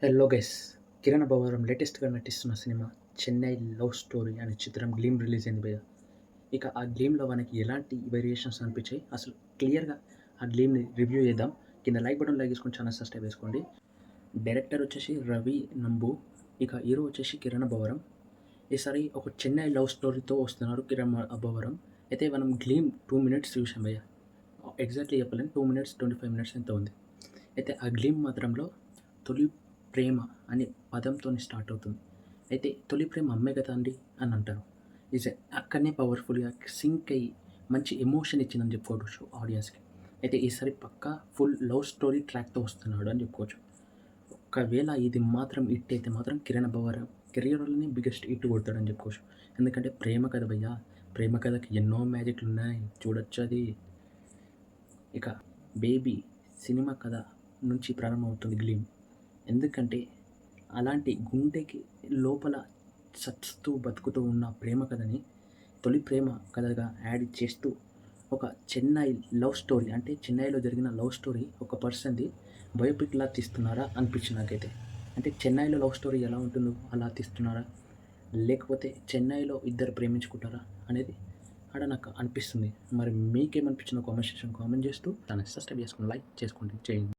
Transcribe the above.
Hello guys, Kiran Abbavaram లేటెస్ట్గా నటిస్తున్న cinema 'Chennai love story' అనే చిత్రం గ్లీమ్ రిలీజ్ అయింది భయ్య. ఇక ఆ గ్లీమ్లో మనకి ఎలాంటి వేరియేషన్స్ అనిపించాయి, అసలు క్లియర్గా ఆ గ్లీమ్ని రివ్యూ చేద్దాం. కింద లైక్ బటన్ లైక్ చేసుకొని ఛానల్ సబ్స్క్రైబ్ చేసుకోండి. డైరెక్టర్ వచ్చేసి రవి నంబు, ఇక హీరో వచ్చేసి కిరణ్ అబ్బవరం. ఈసారి ఒక చెన్నై లవ్ స్టోరీతో వస్తున్నారు కిరణ్ అబ్బవరం. అయితే మనం గ్లీమ్ 2 minutes చూసాం భయ్య. ఎగ్జాక్ట్లీ చెప్పలేను, 2 minutes 25 minutes ఎంత ఉంది. అయితే ఆ గ్లీమ్ మాత్రంలో తొలి ప్రేమ అనే పదంతో స్టార్ట్ అవుతుంది. అయితే తొలి ప్రేమ అమ్మే కదా అండి అని అంటారు. అక్కడనే పవర్ఫుల్గా సింక్ అయ్యి మంచి ఎమోషన్ ఇచ్చిందని చెప్పుకోవచ్చు ఆడియన్స్కి. అయితే ఈసారి పక్కా ఫుల్ లవ్ స్టోరీ ట్రాక్తో వస్తున్నాడు అని చెప్పుకోవచ్చు. ఒకవేళ ఇది మాత్రం హిట్ అయితే మాత్రం కిరణ్ అబ్బవరం కెరియర్లోనే బిగ్గెస్ట్ హిట్ కొడతాడని చెప్పుకోవచ్చు. ఎందుకంటే ప్రేమ కథ భయ్యా, ప్రేమ కథకి ఎన్నో మ్యాజిక్లు ఉన్నాయి, చూడొచ్చు అది. ఇక బేబీ సినిమా కథ నుంచి ప్రారంభమవుతుంది గ్లీమ్. ఎందుకంటే అలాంటి గుండెకి లోపల చచ్చుతూ బతుకుతూ ఉన్న ప్రేమ కథని తొలి ప్రేమ కథగా యాడ్ చేస్తూ ఒక చెన్నై లవ్ స్టోరీ, అంటే చెన్నైలో జరిగిన లవ్ స్టోరీ ఒక పర్సన్ది బయోపిక్లా తీస్తున్నారా అనిపించింది నాకైతే. అంటే చెన్నైలో లవ్ స్టోరీ ఎలా ఉంటుందో అలా తీస్తున్నారా, లేకపోతే చెన్నైలో ఇద్దరు ప్రేమించుకుంటారా అనేది ఆడ నాకు అనిపిస్తుంది. మరి మీకేమనిపించిందో కామెంట్ సెక్షన్ కామెంట్ చేస్తూ దాన్ని సబ్స్క్రైబ్ చేసుకుని లైక్ చేసుకోండి చేయండి.